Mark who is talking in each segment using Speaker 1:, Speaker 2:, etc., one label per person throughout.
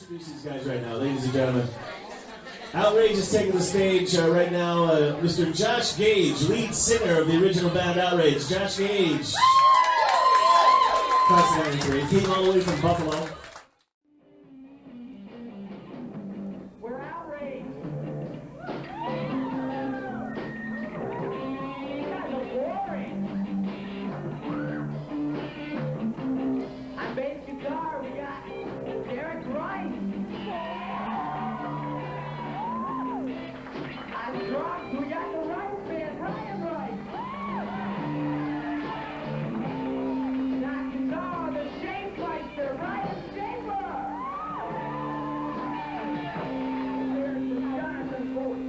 Speaker 1: introduce these guys right now, ladies and gentlemen. Outrage is taking the stage right now. Mr. Josh Gage, lead singer of the original band Outrage. Josh Gage. Class of 93. He came all the way from Buffalo.
Speaker 2: We're outraged. You guys are boring. On bass guitar, we got Derek Rice. On drums, we got the Rice Band, Ryan Rice. On guitar, the Shapemeister, Ryan Shaper. There's the Jonathan Boyd.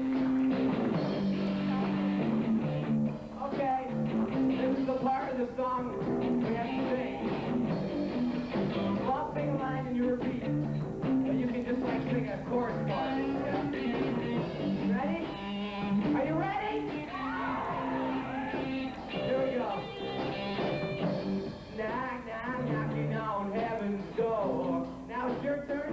Speaker 2: Okay, this is the part of the song we have to sing. I'll sing a line and you repeat it. But you can just like sing a chorus part. Yeah? Ready? Are you ready? Here we go. Knock, knock, knocking on heaven's door. Now it's your turn.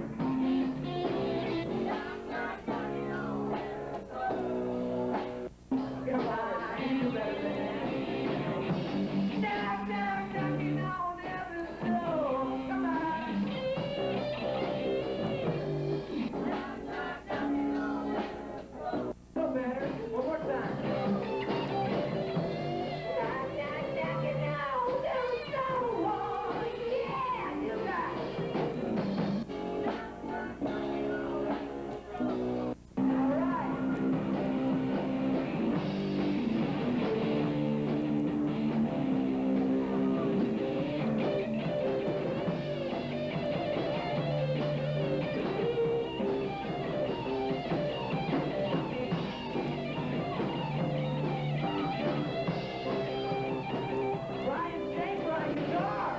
Speaker 2: Knock, knock, knocking on heaven's door. Come on, you do better than that. Knock, knock, knocking on heaven's door. Come on. Knock, knock, knocking on heaven's door. No better. One more time. Knock, knock, knocking on heaven's door. Yeah, you got it. All right. Ryan Shaper on guitar.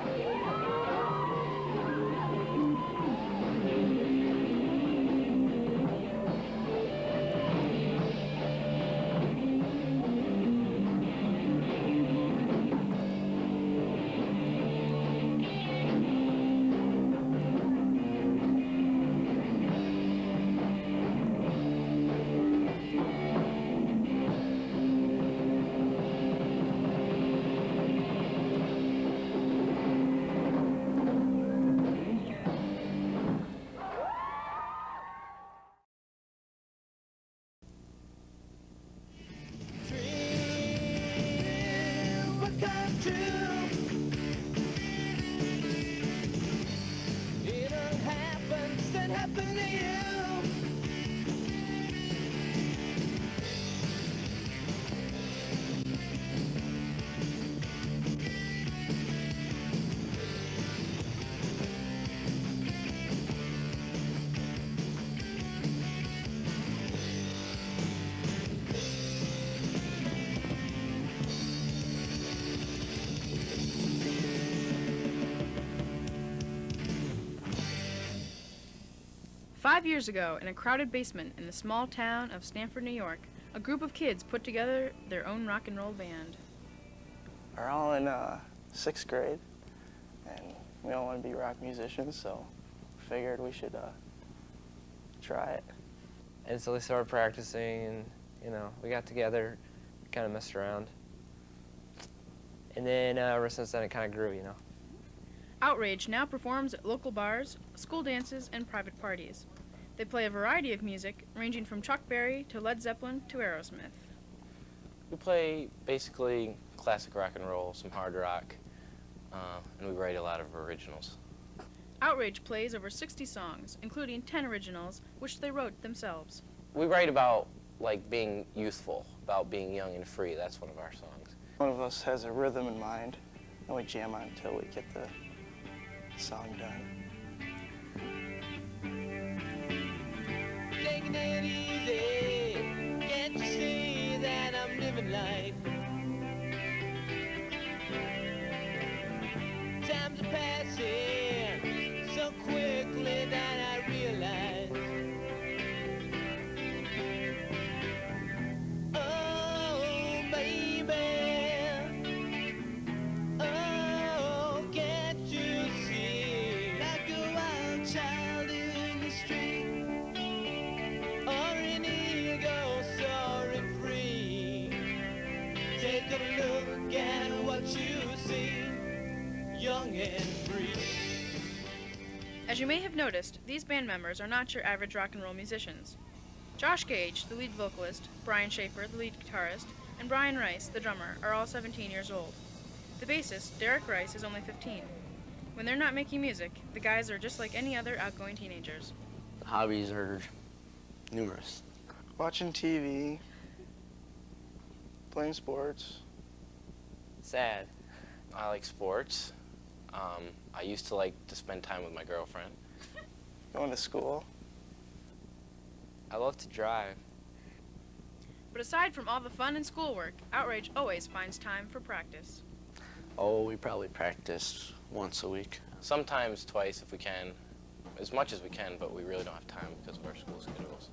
Speaker 3: 5 years ago, in a crowded basement in the small town of Stamford, New York, a group of kids put together their own rock and roll band.
Speaker 4: We're all in 6th grade, and we all want to be rock musicians, so figured we should try it.
Speaker 5: And so we started practicing, and we got together, kind of messed around. And then ever since then it kind of grew,
Speaker 3: Outrage now performs at local bars, school dances, and private parties. They play a variety of music, ranging from Chuck Berry to Led Zeppelin to Aerosmith.
Speaker 5: We play basically classic rock and roll, some hard rock, and we write a lot of originals.
Speaker 3: Outrage plays over 60 songs, including 10 originals, which they wrote themselves.
Speaker 5: We write about being youthful, about being young and free. That's one of our songs.
Speaker 4: One of us has a rhythm in mind, and we jam on until we get the song done.
Speaker 6: Taking it easy, can't you see that I'm living life? Times are passing so quickly that I realize, oh baby, oh can't you see, like a wild child in the
Speaker 3: As you may have noticed, these band members are not your average rock and roll musicians. Josh Gage, the lead vocalist, Brian Schaefer, the lead guitarist, and Brian Rice, the drummer, are all 17 years old. The bassist, Derek Rice, is only 15. When they're not making music, the guys are just like any other outgoing teenagers.
Speaker 7: Hobbies are numerous.
Speaker 4: Watching TV, playing sports.
Speaker 5: Sad.
Speaker 8: I like sports. I used to like to spend time with my girlfriend.
Speaker 4: Going to school.
Speaker 5: I love to drive.
Speaker 3: But aside from all the fun and schoolwork, Outrage always finds time for practice.
Speaker 7: Oh, we probably practice once a week.
Speaker 8: Sometimes twice if we can, as much as we can, but we really don't have time because of our school schedules.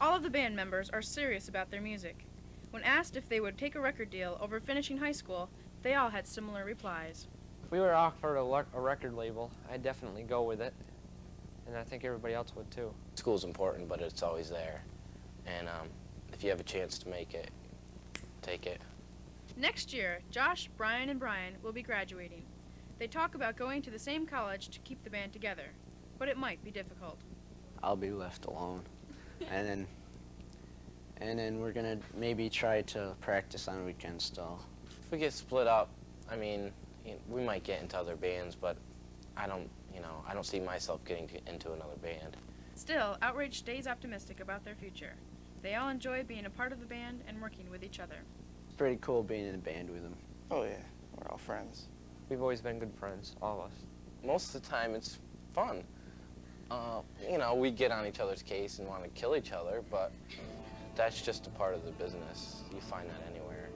Speaker 3: All of the band members are serious about their music. When asked if they would take a record deal over finishing high school, they all had similar replies.
Speaker 5: If we were offered a record label, I'd definitely go with it. And I think everybody else would too.
Speaker 8: School's important, but it's always there. And if you have a chance to make it, take it.
Speaker 3: Next year, Josh, Brian, and Brian will be graduating. They talk about going to the same college to keep the band together, but it might be difficult.
Speaker 7: I'll be left alone. And then we're gonna maybe try to practice on weekends still.
Speaker 8: If we get split up, I mean, we might get into other bands, but I don't see myself getting into another band.
Speaker 3: Still, Outrage stays optimistic about their future. They all enjoy being a part of the band and working with each other.
Speaker 7: It's pretty cool being in a band with them.
Speaker 4: Oh yeah, we're all friends.
Speaker 5: We've always been good friends, all of us.
Speaker 8: Most of the time, it's fun. We get on each other's case and want to kill each other, but that's just a part of the business. You find that anywhere.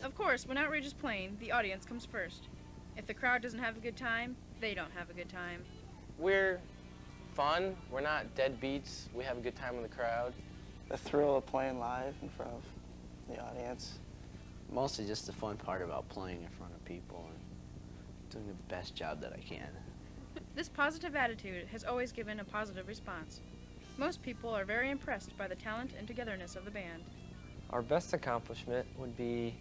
Speaker 3: Of course, when Outrage is playing, the audience comes first. If the crowd doesn't have a good time, they don't have a good time.
Speaker 8: We're fun. We're not deadbeats. We have a good time with the crowd.
Speaker 4: The thrill of playing live in front of the audience.
Speaker 7: Mostly just the fun part about playing in front of people and doing the best job that I can.
Speaker 3: This positive attitude has always given a positive response. Most people are very impressed by the talent and togetherness of the band.
Speaker 5: Our best accomplishment would be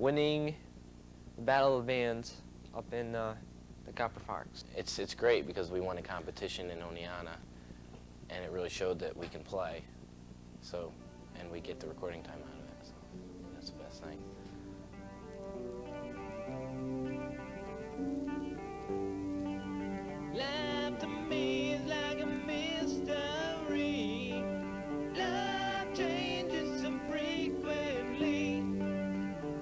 Speaker 5: winning the Battle of the Bands up in the Copper Fox.
Speaker 8: It's great because we won a competition in Oneonta, and it really showed that we can play. So, and we get the recording time out of it. So that's the best thing.
Speaker 6: Life to me is like a mystery. Love changes so frequently.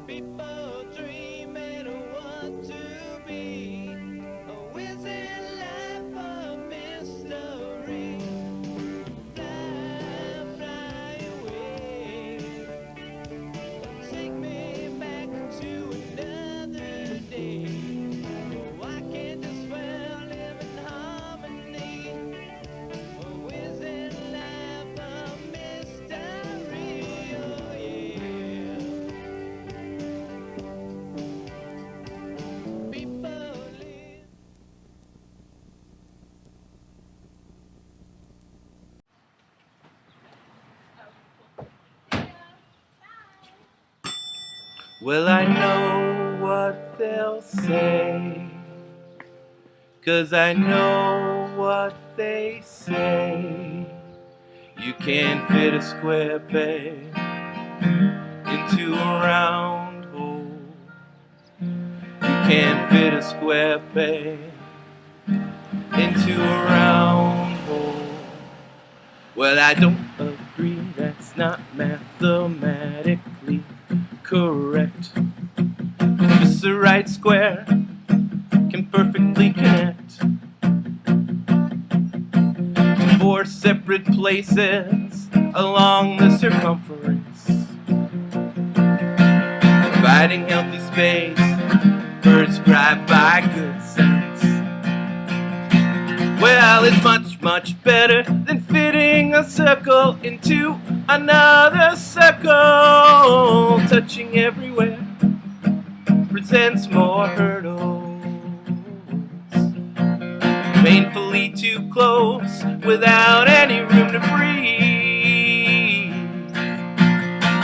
Speaker 6: People dreaming of what to be. Oh, is it life a mystery? Fly, fly away. Take me back to another day. Oh, I can't just well live in harmony. Oh, is it life a mystery? Oh, yeah. People live.
Speaker 9: Well, I know what they'll say, 'cause I know what they say. You can't fit a square peg into a round hole. You can't fit a square peg into a round hole. Well, I don't agree, that's not mathematically correct. Just the right square can perfectly connect to 4 separate places along the circumference, providing healthy space prescribed by good sense. Well, it's much, much better than fitting a circle into another circle. Touching everywhere presents more hurdles. Painfully too close without any room to breathe.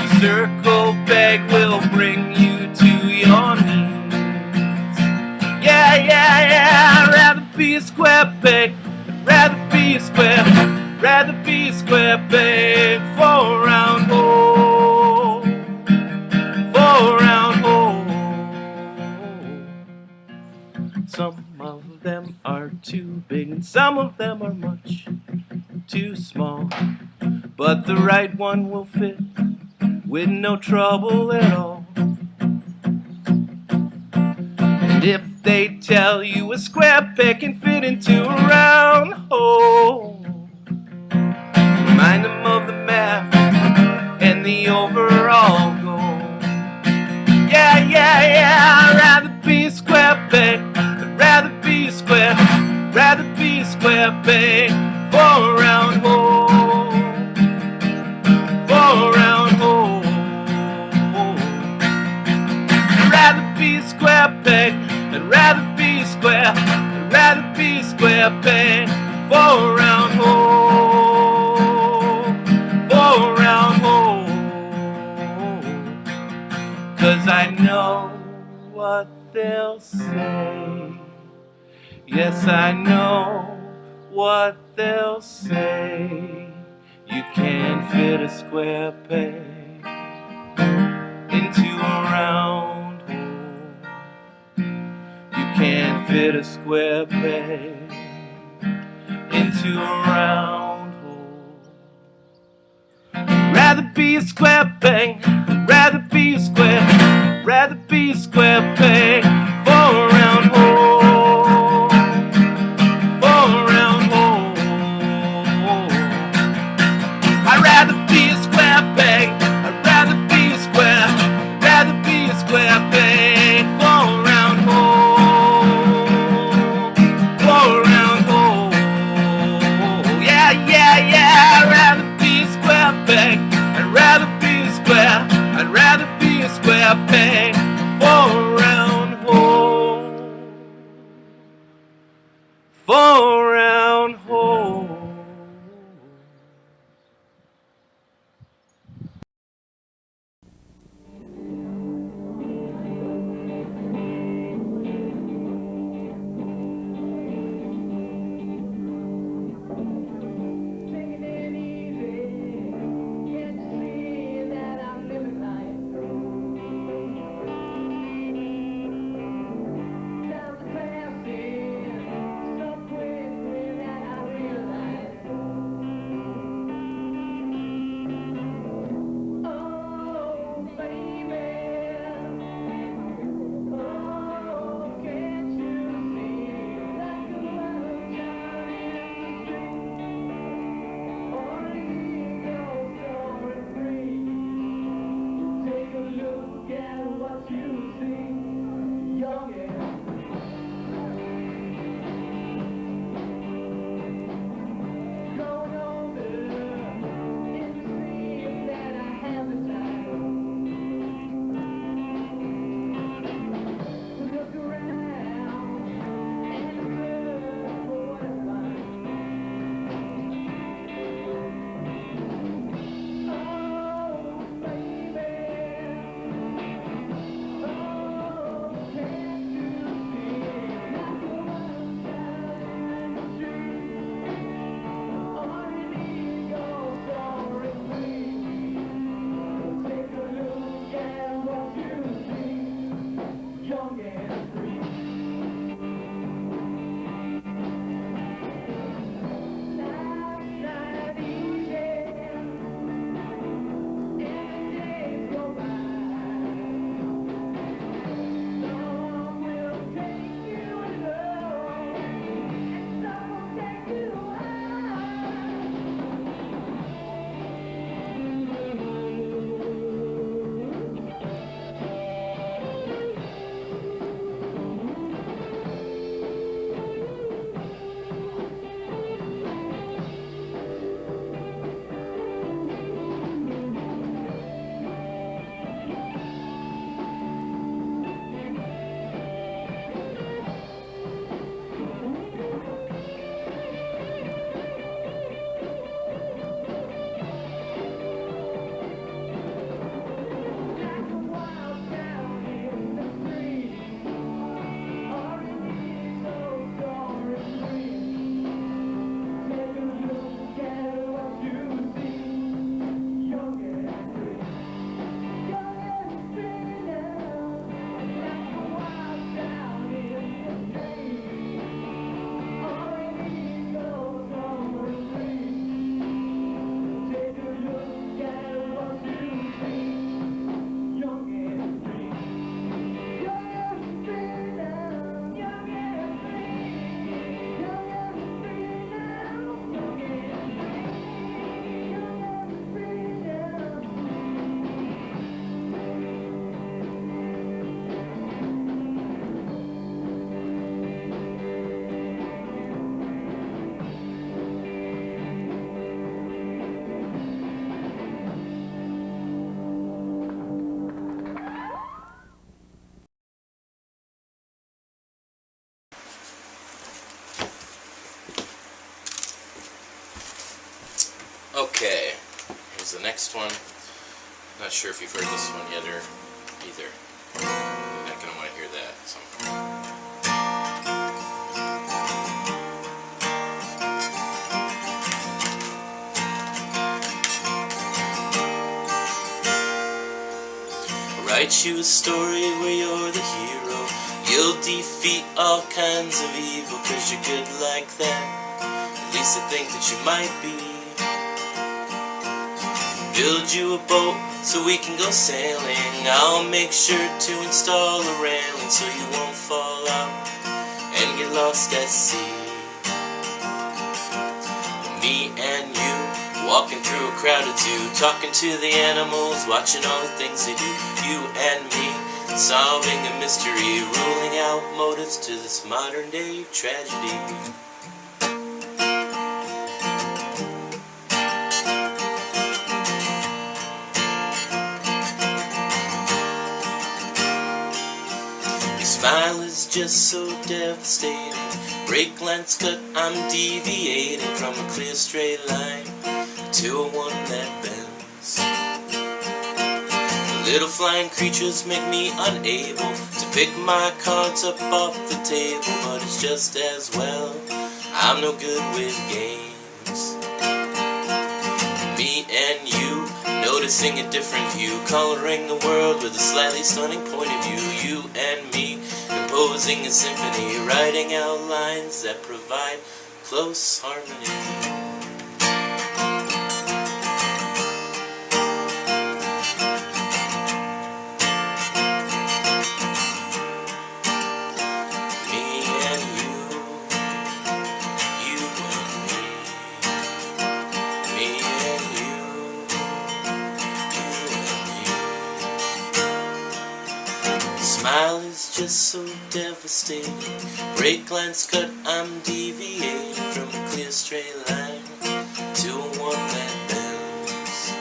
Speaker 9: The circle peg will bring you to your knees. Yeah, yeah, yeah, I'd rather be a square peg. I'd rather be a square, rather be a square peg for a round hole, for a round hole. Some of them are too big and some of them are much too small, but the right one will fit with no trouble at all. And if they tell you a square peg can fit into a round hole, remind them of the math and the overall goal. Yeah, yeah, yeah, I'd rather be a square peg. I'd rather be a square, rather be a square peg for a round hole, for a round hole. I'd rather be a square peg. I'd rather be a square, I'd rather be a square peg for a round hole, for a round hole. 'Cause I know what they'll say. Yes, I know what they'll say. You can't fit a square peg into a round hole. You can't fit a square peg into a round hole. Rather be a square peg, rather be a square, rather be a square peg for a round hole, for a round hole. I'd rather be a square peg, I'd rather be a square, rather be a square peg for a round hole, for a round hole. Yeah, yeah, yeah, I'd rather be a square peg, I'd rather be a square, I'd rather be a square peg for a round hole, for a round hole.
Speaker 8: Okay, here's the next one. Not sure if you've heard this one yet or either. You're not gonna want to hear that. So. Write you a story where you're the hero. You'll defeat all kinds of evil, 'cause you're good like that. At least I think that you might be. Build you a boat so we can go sailing. I'll make sure to install a railing so you won't fall out and get lost at sea. Me and you walking through a crowded zoo, talking to the animals, watching all the things they do. You and me, solving a mystery, ruling out motives to this modern day tragedy. Your smile is just so devastating. Brake lights cut, I'm deviating from a clear straight line to a one that bends. The little flying creatures make me unable to pick my cards up off the table, but it's just as well, I'm no good with games. Me and you, noticing a different view, coloring the world with a slightly stunning point of view. You and me, composing a symphony, writing out lines that provide close harmony. Smile is just so devastating. Brake lines cut, I'm deviating from a clear straight line to a one that bends.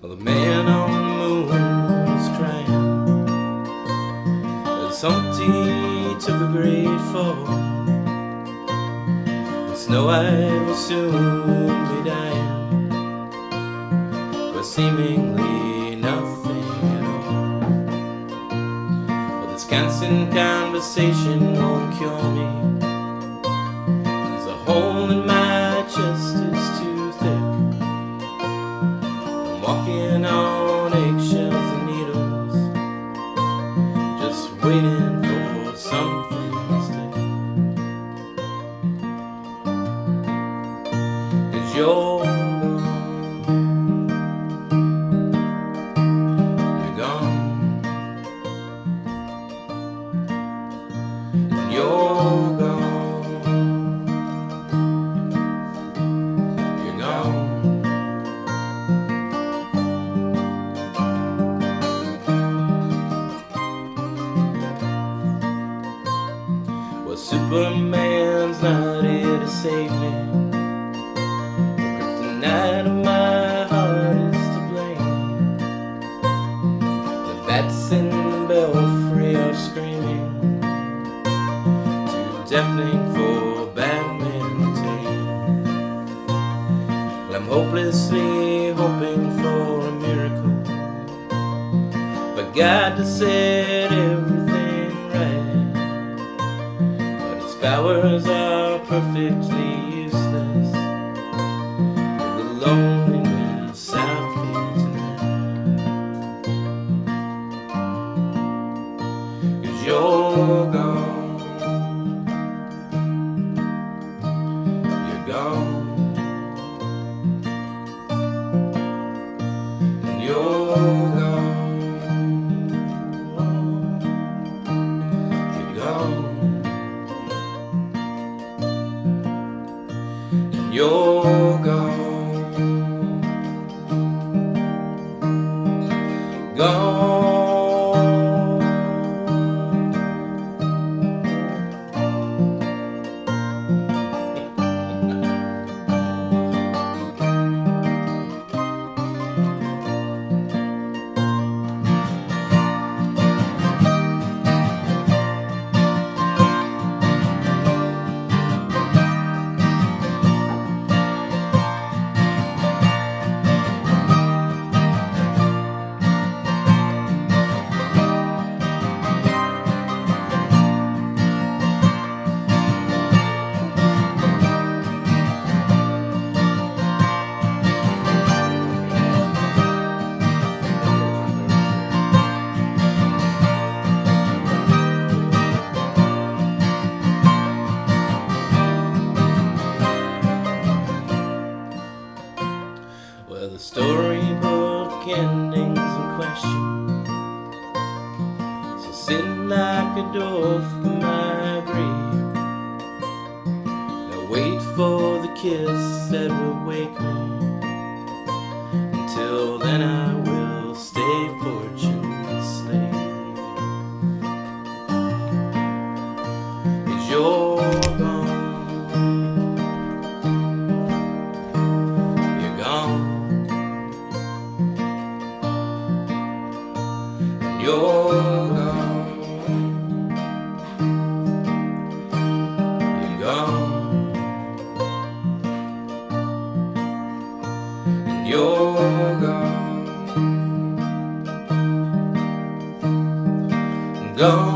Speaker 9: Well, the man on the moon was crying as Humpty took a great fall, and Snow White will soon be dying for seemingly nothing at all. Well, this constant conversation won't cure me. There's a hole in my chest, it's too thick. I'm walking on eggshells and needles, just waiting for something to stick. 'Cause you're gone, you're gone, you're gone. Well, Superman's not here to save me. The kryptonite of my heart is to blame. The bats in the belfry are screaming, too deafening for Batman to tame. Well, I'm hopelessly hoping for a miracle, but God to set everything right. But its powers are perfectly useless with the loneliness I feel tonight. 'Cause you're gone, you're gone, and you're gone, you're gone. You're gone, gone. door for my grave. I'll wait for the kiss that will wake me. Until then I will stay fortune's slave. 'Cause you're gone. You're gone. You're gone. You're gone. You're gone. Gone.